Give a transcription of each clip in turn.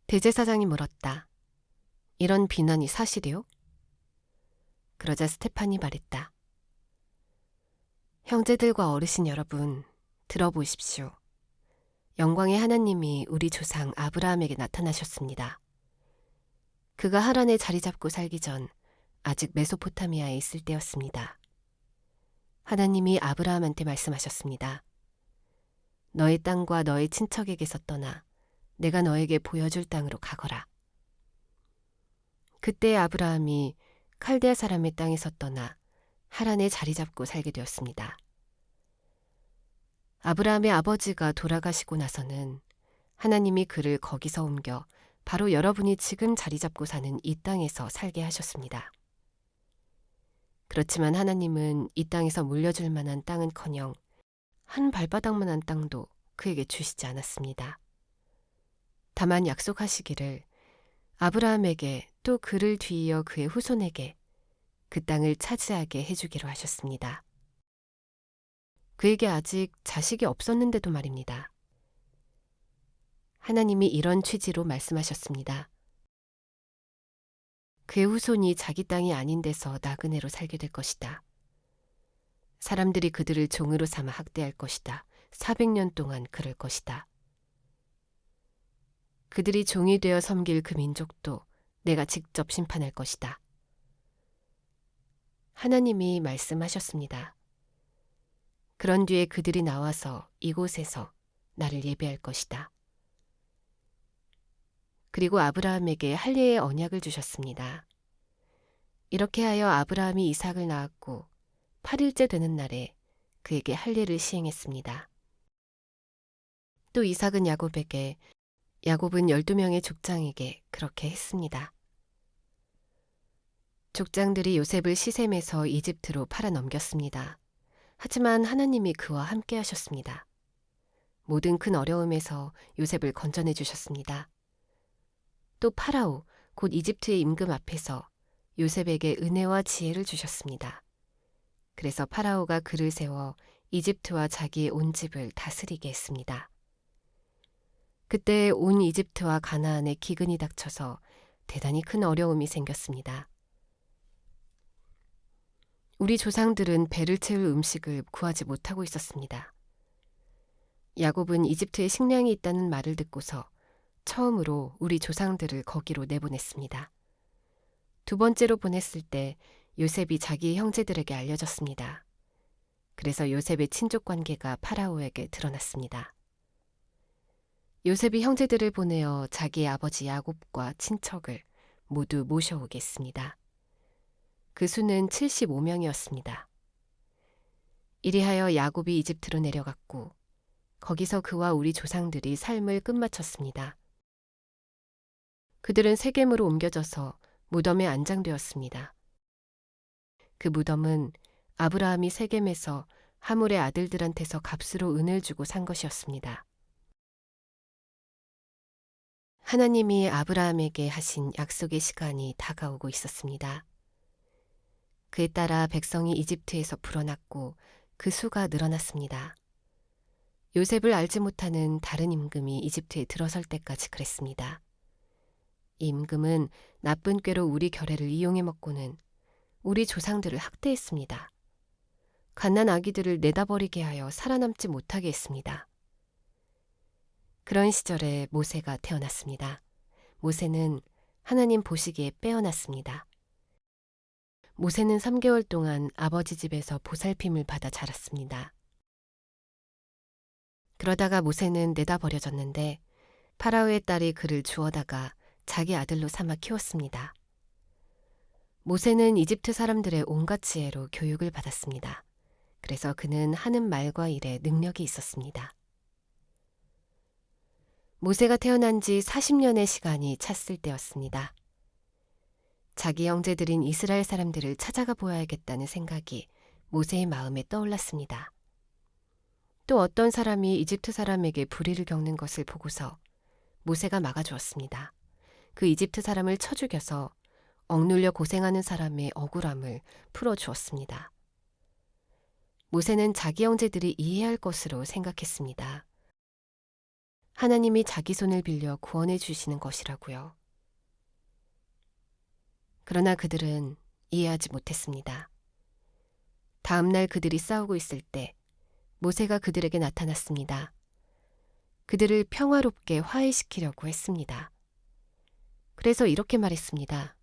대제사장이 물었다. 이런 비난이 사실이요? 그러자 스테판이 말했다. 형제들과 어르신 여러분, 들어보십시오. 영광의 하나님이 우리 조상 아브라함에게 나타나셨습니다. 그가 하란에 자리 잡고 살기 전 아직 메소포타미아에 있을 때였습니다. 하나님이 아브라함한테 말씀하셨습니다. 너의 땅과 너의 친척에게서 떠나 내가 너에게 보여줄 땅으로 가거라. 그때 아브라함이 칼데아 사람의 땅에서 떠나 하란에 자리 잡고 살게 되었습니다. 아브라함의 아버지가 돌아가시고 나서는 하나님이 그를 거기서 옮겨 바로 여러분이 지금 자리 잡고 사는 이 땅에서 살게 하셨습니다. 그렇지만 하나님은 이 땅에서 물려줄 만한 땅은커녕 한 발바닥만한 땅도 그에게 주시지 않았습니다. 다만 약속하시기를 아브라함에게 또 그를 뒤이어 그의 후손에게 그 땅을 차지하게 해주기로 하셨습니다. 그에게 아직 자식이 없었는데도 말입니다. 하나님이 이런 취지로 말씀하셨습니다. 그의 후손이 자기 땅이 아닌 데서 나그네로 살게 될 것이다. 사람들이 그들을 종으로 삼아 학대할 것이다. 400년 동안 그럴 것이다. 그들이 종이 되어 섬길 그 민족도 내가 직접 심판할 것이다. 하나님이 말씀하셨습니다. 그런 뒤에 그들이 나와서 이곳에서 나를 예배할 것이다. 그리고 아브라함에게 할례의 언약을 주셨습니다. 이렇게 하여 아브라함이 이삭을 낳았고 8일째 되는 날에 그에게 할례를 시행했습니다. 또 이삭은 야곱에게, 야곱은 12명의 족장에게 그렇게 했습니다. 족장들이 요셉을 시셈에서 이집트로 팔아 넘겼습니다. 하지만 하나님이 그와 함께 하셨습니다. 모든 큰 어려움에서 요셉을 건져내 주셨습니다. 또 파라오, 곧 이집트의 임금 앞에서 요셉에게 은혜와 지혜를 주셨습니다. 그래서 파라오가 그를 세워 이집트와 자기의 온 집을 다스리게 했습니다. 그때 온 이집트와 가나안에 기근이 닥쳐서 대단히 큰 어려움이 생겼습니다. 우리 조상들은 배를 채울 음식을 구하지 못하고 있었습니다. 야곱은 이집트에 식량이 있다는 말을 듣고서 처음으로 우리 조상들을 거기로 내보냈습니다. 두 번째로 보냈을 때 요셉이 자기 형제들에게 알려졌습니다. 그래서 요셉의 친족 관계가 파라오에게 드러났습니다. 요셉이 형제들을 보내어 자기의 아버지 야곱과 친척을 모두 모셔오게 했습니다. 그 수는 75명이었습니다. 이리하여 야곱이 이집트로 내려갔고 거기서 그와 우리 조상들이 삶을 끝마쳤습니다. 그들은 세겜으로 옮겨져서 무덤에 안장되었습니다. 그 무덤은 아브라함이 세겜에서 하물의 아들들한테서 값으로 은을 주고 산 것이었습니다. 하나님이 아브라함에게 하신 약속의 시간이 다가오고 있었습니다. 그에 따라 백성이 이집트에서 불어났고 그 수가 늘어났습니다. 요셉을 알지 못하는 다른 임금이 이집트에 들어설 때까지 그랬습니다. 이 임금은 나쁜 꾀로 우리 결례를 이용해 먹고는 우리 조상들을 학대했습니다. 갓난 아기들을 내다버리게 하여 살아남지 못하게 했습니다. 그런 시절에 모세가 태어났습니다. 모세는 하나님 보시기에 빼어났습니다. 모세는 3개월 동안 아버지 집에서 보살핌을 받아 자랐습니다. 그러다가 모세는 내다버려졌는데 파라오의 딸이 그를 주워다가 자기 아들로 삼아 키웠습니다. 모세는 이집트 사람들의 온갖 지혜로 교육을 받았습니다. 그래서 그는 하는 말과 일에 능력이 있었습니다. 모세가 태어난 지 40년의 시간이 찼을 때였습니다. 자기 형제들인 이스라엘 사람들을 찾아가 보아야겠다는 생각이 모세의 마음에 떠올랐습니다. 또 어떤 사람이 이집트 사람에게 불의를 겪는 것을 보고서 모세가 막아주었습니다. 그 이집트 사람을 쳐 죽여서 억눌려 고생하는 사람의 억울함을 풀어주었습니다. 모세는 자기 형제들이 이해할 것으로 생각했습니다. 하나님이 자기 손을 빌려 구원해 주시는 것이라고요. 그러나 그들은 이해하지 못했습니다. 다음 날 그들이 싸우고 있을 때 모세가 그들에게 나타났습니다. 그들을 평화롭게 화해시키려고 했습니다. 그래서 이렇게 말했습니다.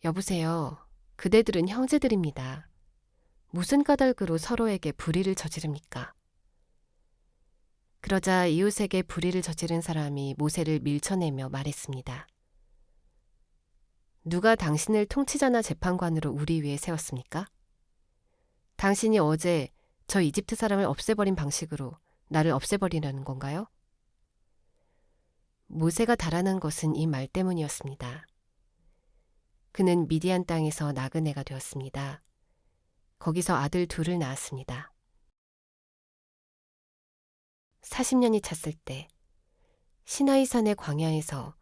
여보세요. 그대들은 형제들입니다. 무슨 까닭으로 서로에게 불의를 저지릅니까? 그러자 이웃에게 불의를 저지른 사람이 모세를 밀쳐내며 말했습니다. 누가 당신을 통치자나 재판관으로 우리 위에 세웠습니까? 당신이 어제 저 이집트 사람을 없애버린 방식으로 나를 없애버리려는 건가요? 모세가 달아난 것은 이 말 때문이었습니다. 그는 미디안 땅에서 나그네가 되었습니다. 거기서 아들 둘을 낳았습니다. 40년이 찼을 때 시나이산의 광야에서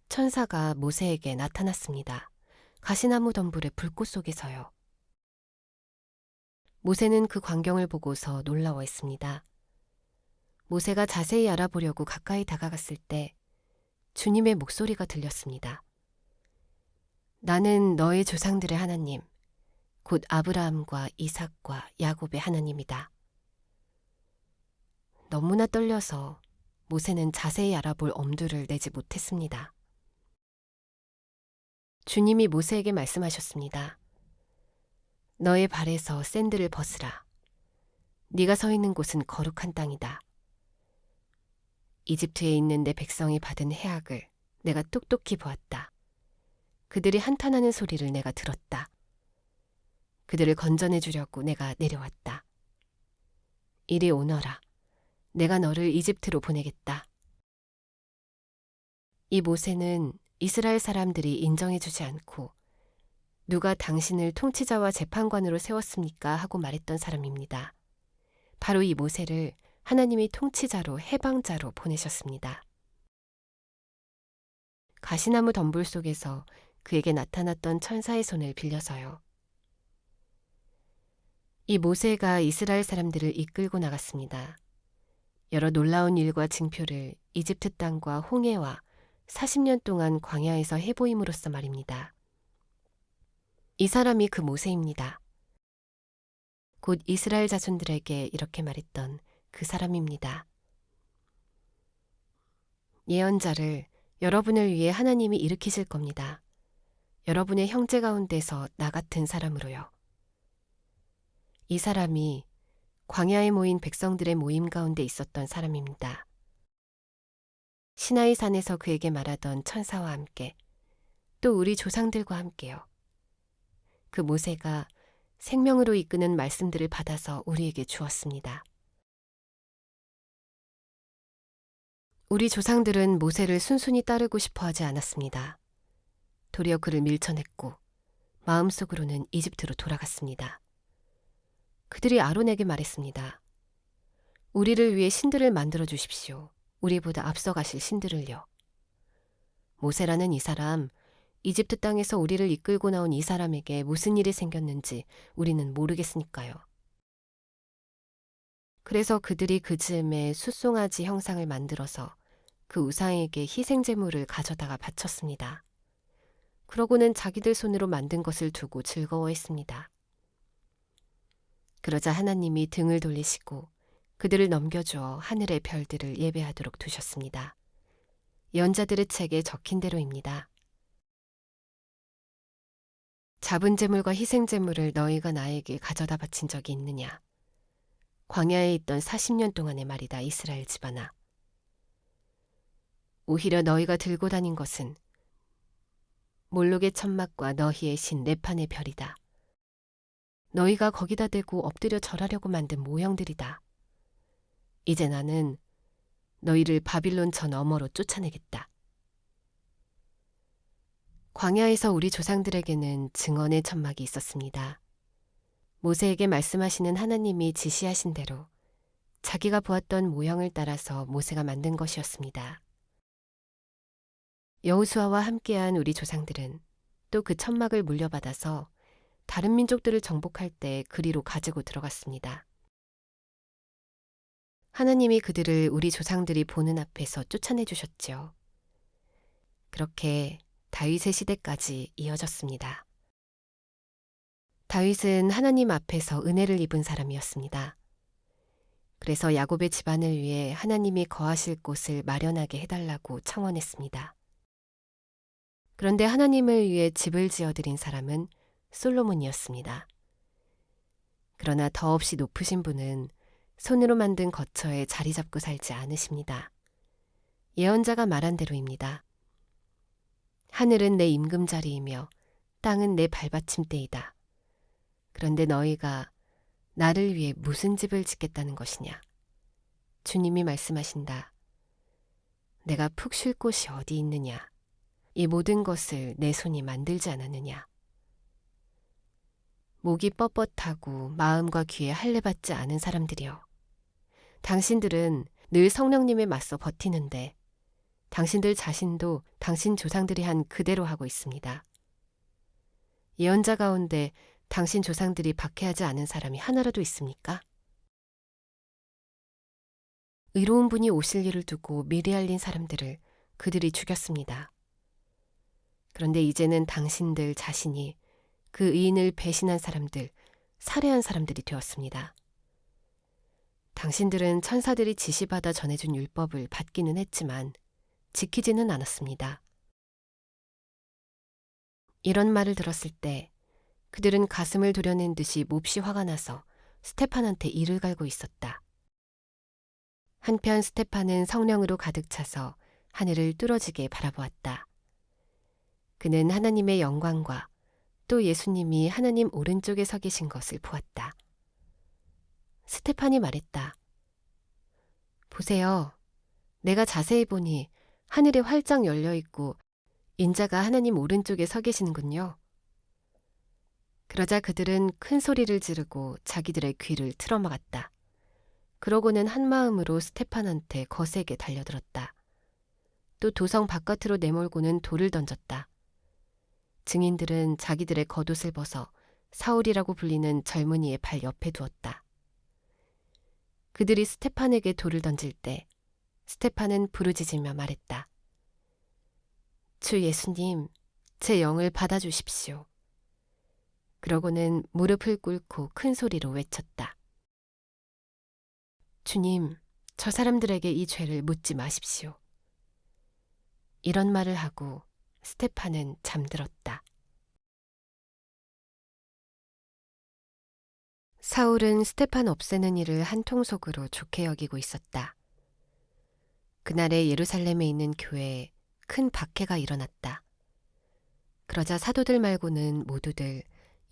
천사가 모세에게 나타났습니다. 가시나무 덤불의 불꽃 속에서요. 모세는 그 광경을 보고서 놀라워했습니다. 모세가 자세히 알아보려고 가까이 다가갔을 때 주님의 목소리가 들렸습니다. 나는 너의 조상들의 하나님, 곧 아브라함과 이삭과 야곱의 하나님이다. 너무나 떨려서 모세는 자세히 알아볼 엄두를 내지 못했습니다. 주님이 모세에게 말씀하셨습니다. 너의 발에서 샌들을 벗으라. 네가 서 있는 곳은 거룩한 땅이다. 이집트에 있는 내 백성이 받은 해악을 내가 똑똑히 보았다. 그들이 한탄하는 소리를 내가 들었다. 그들을 건져내 주려고 내가 내려왔다. 이리 오너라. 내가 너를 이집트로 보내겠다. 이 모세는 이스라엘 사람들이 인정해주지 않고 누가 당신을 통치자와 재판관으로 세웠습니까? 하고 말했던 사람입니다. 바로 이 모세를 하나님이 통치자로 해방자로 보내셨습니다. 가시나무 덤불 속에서 그에게 나타났던 천사의 손을 빌려서요. 이 모세가 이스라엘 사람들을 이끌고 나갔습니다. 여러 놀라운 일과 징표를 이집트 땅과 홍해와 40년 동안 광야에서 해보임으로써 말입니다. 이 사람이 그 모세입니다. 곧 이스라엘 자손들에게 이렇게 말했던 그 사람입니다. 예언자를 여러분을 위해 하나님이 일으키실 겁니다. 여러분의 형제 가운데서 나 같은 사람으로요. 이 사람이 광야에 모인 백성들의 모임 가운데 있었던 사람입니다. 시나이 산에서 그에게 말하던 천사와 함께 또 우리 조상들과 함께요. 그 모세가 생명으로 이끄는 말씀들을 받아서 우리에게 주었습니다. 우리 조상들은 모세를 순순히 따르고 싶어 하지 않았습니다. 도리어 그를 밀쳐냈고 마음속으로는 이집트로 돌아갔습니다. 그들이 아론에게 말했습니다. 우리를 위해 신들을 만들어 주십시오. 우리보다 앞서가실 신들을요. 모세라는 이 사람, 이집트 땅에서 우리를 이끌고 나온 이 사람에게 무슨 일이 생겼는지 우리는 모르겠으니까요. 그래서 그들이 그 즈음에 숫송아지 형상을 만들어서 그 우상에게 희생제물을 가져다가 바쳤습니다. 그러고는 자기들 손으로 만든 것을 두고 즐거워했습니다. 그러자 하나님이 등을 돌리시고 그들을 넘겨주어 하늘의 별들을 예배하도록 두셨습니다. 연자들의 책에 적힌 대로입니다. 잡은 제물과 희생제물을 너희가 나에게 가져다 바친 적이 있느냐? 광야에 있던 40년 동안의 말이다, 이스라엘 집안아. 오히려 너희가 들고 다닌 것은 몰록의 천막과 너희의 신 레판의 별이다. 너희가 거기다 대고 엎드려 절하려고 만든 모형들이다. 이제 나는 너희를 바빌론 저 너머로 쫓아내겠다. 광야에서 우리 조상들에게는 증언의 천막이 있었습니다. 모세에게 말씀하시는 하나님이 지시하신 대로 자기가 보았던 모형을 따라서 모세가 만든 것이었습니다. 여호수아와 함께한 우리 조상들은 또 그 천막을 물려받아서 다른 민족들을 정복할 때 그리로 가지고 들어갔습니다. 하나님이 그들을 우리 조상들이 보는 앞에서 쫓아내 주셨지요. 그렇게 다윗의 시대까지 이어졌습니다. 다윗은 하나님 앞에서 은혜를 입은 사람이었습니다. 그래서 야곱의 집안을 위해 하나님이 거하실 곳을 마련하게 해달라고 청원했습니다. 그런데 하나님을 위해 집을 지어드린 사람은 솔로몬이었습니다. 그러나 더없이 높으신 분은 손으로 만든 거처에 자리 잡고 살지 않으십니다. 예언자가 말한 대로입니다. 하늘은 내 임금자리이며 땅은 내 발받침대이다. 그런데 너희가 나를 위해 무슨 집을 짓겠다는 것이냐? 주님이 말씀하신다. 내가 푹 쉴 곳이 어디 있느냐? 이 모든 것을 내 손이 만들지 않았느냐? 목이 뻣뻣하고 마음과 귀에 할례받지 않은 사람들이여. 당신들은 늘 성령님에 맞서 버티는데 당신들 자신도 당신 조상들이 한 그대로 하고 있습니다. 예언자 가운데 당신 조상들이 박해하지 않은 사람이 하나라도 있습니까? 의로운 분이 오실 일을 두고 미리 알린 사람들을 그들이 죽였습니다. 그런데 이제는 당신들 자신이 그 의인을 배신한 사람들, 살해한 사람들이 되었습니다. 당신들은 천사들이 지시받아 전해준 율법을 받기는 했지만 지키지는 않았습니다. 이런 말을 들었을 때 그들은 가슴을 도려낸 듯이 몹시 화가 나서 스테판한테 이를 갈고 있었다. 한편 스테판은 성령으로 가득 차서 하늘을 뚫어지게 바라보았다. 그는 하나님의 영광과 또 예수님이 하나님 오른쪽에 서 계신 것을 보았다. 스테판이 말했다. 보세요. 내가 자세히 보니 하늘이 활짝 열려 있고 인자가 하나님 오른쪽에 서 계시는군요. 그러자 그들은 큰 소리를 지르고 자기들의 귀를 틀어막았다. 그러고는 한마음으로 스테판한테 거세게 달려들었다. 또 도성 바깥으로 내몰고는 돌을 던졌다. 증인들은 자기들의 겉옷을 벗어 사울이라고 불리는 젊은이의 발 옆에 두었다. 그들이 스테판에게 돌을 던질 때 스테판은 부르짖으며 말했다. 주 예수님, 제 영을 받아주십시오. 그러고는 무릎을 꿇고 큰 소리로 외쳤다. 주님, 저 사람들에게 이 죄를 묻지 마십시오. 이런 말을 하고 스테판은 잠들었다. 사울은 스테판 없애는 일을 한통속으로 좋게 여기고 있었다. 그날에 예루살렘에 있는 교회에 큰 박해가 일어났다. 그러자 사도들 말고는 모두들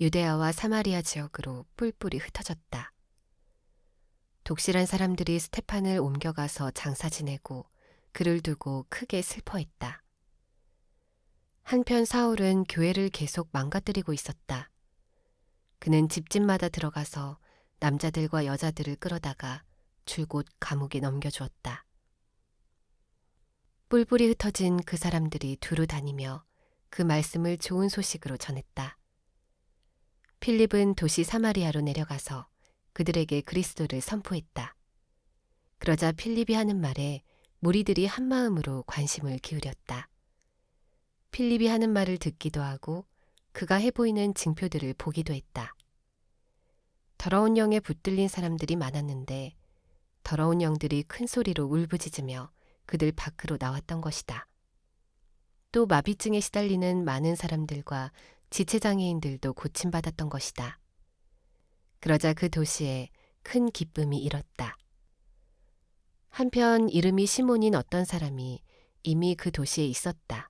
유대아와 사마리아 지역으로 뿔뿔이 흩어졌다. 독실한 사람들이 스테판을 옮겨가서 장사 지내고 그를 두고 크게 슬퍼했다. 한편 사울은 교회를 계속 망가뜨리고 있었다. 그는 집집마다 들어가서 남자들과 여자들을 끌어다가 줄곧 감옥에 넘겨주었다. 뿔뿔이 흩어진 그 사람들이 두루 다니며 그 말씀을 좋은 소식으로 전했다. 필립은 도시 사마리아로 내려가서 그들에게 그리스도를 선포했다. 그러자 필립이 하는 말에 무리들이 한마음으로 관심을 기울였다. 필립이 하는 말을 듣기도 하고 그가 해보이는 징표들을 보기도 했다. 더러운 영에 붙들린 사람들이 많았는데 더러운 영들이 큰 소리로 울부짖으며 그들 밖으로 나왔던 것이다. 또 마비증에 시달리는 많은 사람들과 지체장애인들도 고침받았던 것이다. 그러자 그 도시에 큰 기쁨이 일었다. 한편 이름이 시몬인 어떤 사람이 이미 그 도시에 있었다.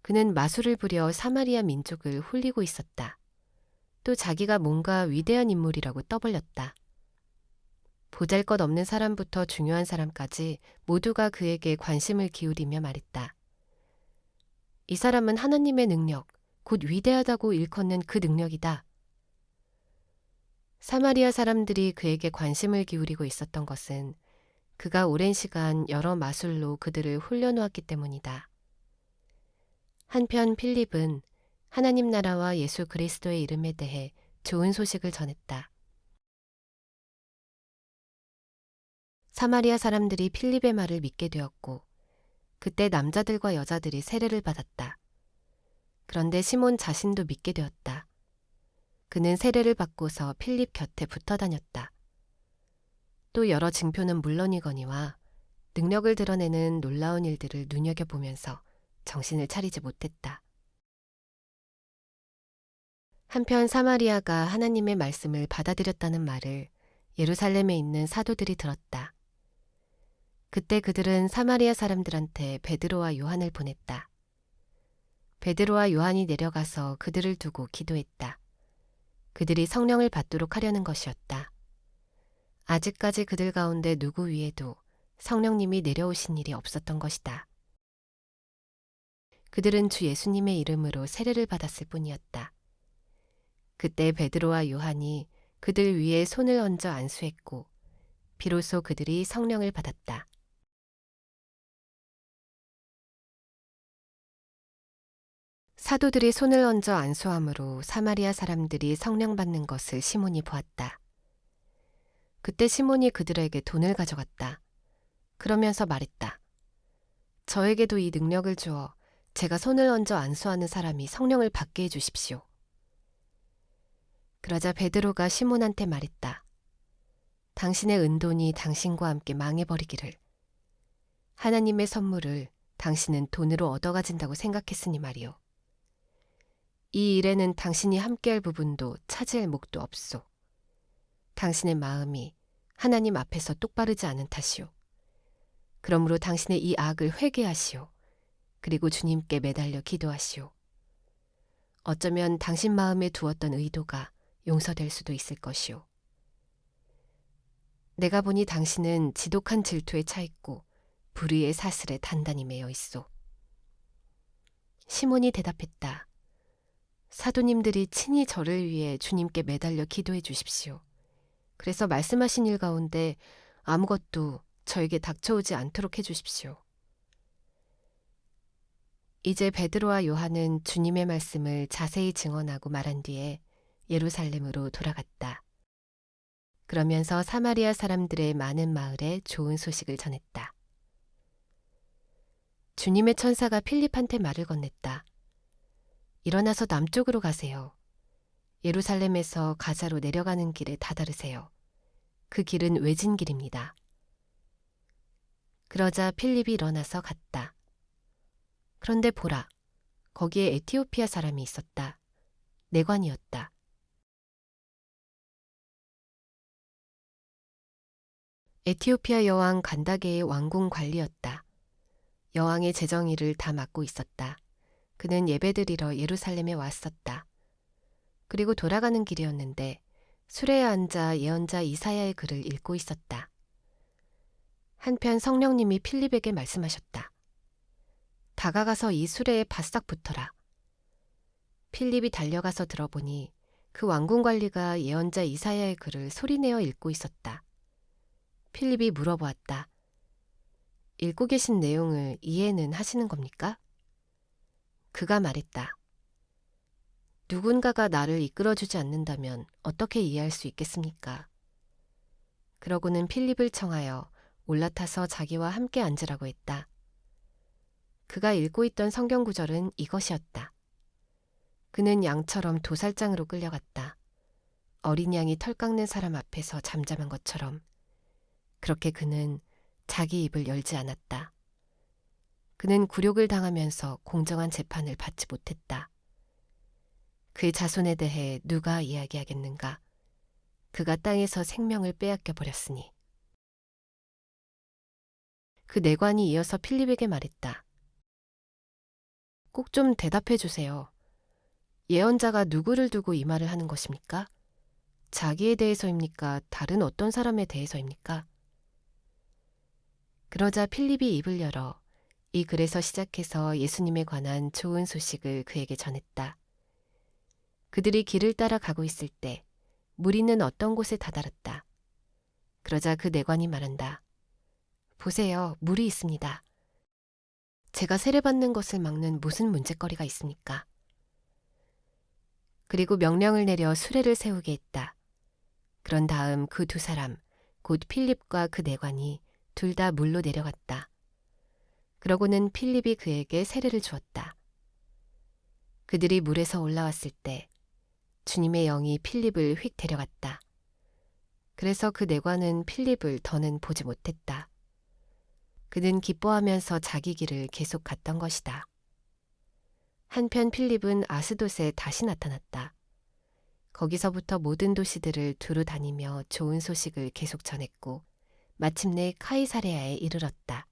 그는 마술을 부려 사마리아 민족을 홀리고 있었다. 또 자기가 뭔가 위대한 인물이라고 떠벌렸다. 보잘것없는 사람부터 중요한 사람까지 모두가 그에게 관심을 기울이며 말했다. 이 사람은 하나님의 능력, 곧 위대하다고 일컫는 그 능력이다. 사마리아 사람들이 그에게 관심을 기울이고 있었던 것은 그가 오랜 시간 여러 마술로 그들을 홀려놓았기 때문이다. 한편 필립은 하나님 나라와 예수 그리스도의 이름에 대해 좋은 소식을 전했다. 사마리아 사람들이 필립의 말을 믿게 되었고 그때 남자들과 여자들이 세례를 받았다. 그런데 시몬 자신도 믿게 되었다. 그는 세례를 받고서 필립 곁에 붙어 다녔다. 또 여러 징표는 물론이거니와 능력을 드러내는 놀라운 일들을 눈여겨보면서 정신을 차리지 못했다. 한편 사마리아가 하나님의 말씀을 받아들였다는 말을 예루살렘에 있는 사도들이 들었다. 그때 그들은 사마리아 사람들한테 베드로와 요한을 보냈다. 베드로와 요한이 내려가서 그들을 두고 기도했다. 그들이 성령을 받도록 하려는 것이었다. 아직까지 그들 가운데 누구 위에도 성령님이 내려오신 일이 없었던 것이다. 그들은 주 예수님의 이름으로 세례를 받았을 뿐이었다. 그때 베드로와 요한이 그들 위에 손을 얹어 안수했고 비로소 그들이 성령을 받았다. 사도들이 손을 얹어 안수함으로 사마리아 사람들이 성령 받는 것을 시몬이 보았다. 그때 시몬이 그들에게 돈을 가져갔다. 그러면서 말했다. 저에게도 이 능력을 주어 제가 손을 얹어 안수하는 사람이 성령을 받게 해주십시오. 그러자 베드로가 시몬한테 말했다. 당신의 은돈이 당신과 함께 망해버리기를. 하나님의 선물을 당신은 돈으로 얻어가진다고 생각했으니 말이오. 이 일에는 당신이 함께할 부분도 차지할 목도 없소. 당신의 마음이 하나님 앞에서 똑바르지 않은 탓이오. 그러므로 당신의 이 악을 회개하시오. 그리고 주님께 매달려 기도하시오. 어쩌면 당신 마음에 두었던 의도가 용서될 수도 있을 것이오. 내가 보니 당신은 지독한 질투에 차 있고 불의의 사슬에 단단히 매여 있소. 시몬이 대답했다. 사도님들이 친히 저를 위해 주님께 매달려 기도해 주십시오. 그래서 말씀하신 일 가운데 아무것도 저에게 닥쳐오지 않도록 해 주십시오. 이제 베드로와 요한은 주님의 말씀을 자세히 증언하고 말한 뒤에 예루살렘으로 돌아갔다. 그러면서 사마리아 사람들의 많은 마을에 좋은 소식을 전했다. 주님의 천사가 필립한테 말을 건넸다. 일어나서 남쪽으로 가세요. 예루살렘에서 가자로 내려가는 길에 다다르세요. 그 길은 외진 길입니다. 그러자 필립이 일어나서 갔다. 그런데 보라, 거기에 에티오피아 사람이 있었다. 내관이었다. 에티오피아 여왕 간다게의 왕궁 관리였다. 여왕의 재정일을 다 맡고 있었다. 그는 예배드리러 예루살렘에 왔었다. 그리고 돌아가는 길이었는데 수레에 앉아 예언자 이사야의 글을 읽고 있었다. 한편 성령님이 필립에게 말씀하셨다. 다가가서 이 수레에 바싹 붙어라. 필립이 달려가서 들어보니 그 왕궁 관리가 예언자 이사야의 글을 소리내어 읽고 있었다. 필립이 물어보았다. 읽고 계신 내용을 이해는 하시는 겁니까? 그가 말했다. 누군가가 나를 이끌어주지 않는다면 어떻게 이해할 수 있겠습니까? 그러고는 필립을 청하여 올라타서 자기와 함께 앉으라고 했다. 그가 읽고 있던 성경 구절은 이것이었다. 그는 양처럼 도살장으로 끌려갔다. 어린 양이 털 깎는 사람 앞에서 잠잠한 것처럼. 그렇게 그는 자기 입을 열지 않았다. 그는 굴욕을 당하면서 공정한 재판을 받지 못했다. 그의 자손에 대해 누가 이야기하겠는가? 그가 땅에서 생명을 빼앗겨 버렸으니. 그 내관이 이어서 필립에게 말했다. 꼭 좀 대답해 주세요. 예언자가 누구를 두고 이 말을 하는 것입니까? 자기에 대해서입니까? 다른 어떤 사람에 대해서입니까? 그러자 필립이 입을 열어 이 글에서 시작해서 예수님에 관한 좋은 소식을 그에게 전했다. 그들이 길을 따라 가고 있을 때 무리는 어떤 곳에 다다랐다. 그러자 그 내관이 말한다. 보세요, 물이 있습니다. 제가 세례받는 것을 막는 무슨 문제거리가 있습니까? 그리고 명령을 내려 수레를 세우게 했다. 그런 다음 그 두 사람, 곧 필립과 그 내관이 둘 다 물로 내려갔다. 그러고는 필립이 그에게 세례를 주었다. 그들이 물에서 올라왔을 때 주님의 영이 필립을 휙 데려갔다. 그래서 그 내관은 필립을 더는 보지 못했다. 그는 기뻐하면서 자기 길을 계속 갔던 것이다. 한편 필립은 아스돗에 다시 나타났다. 거기서부터 모든 도시들을 두루 다니며 좋은 소식을 계속 전했고 마침내 카이사레아에 이르렀다.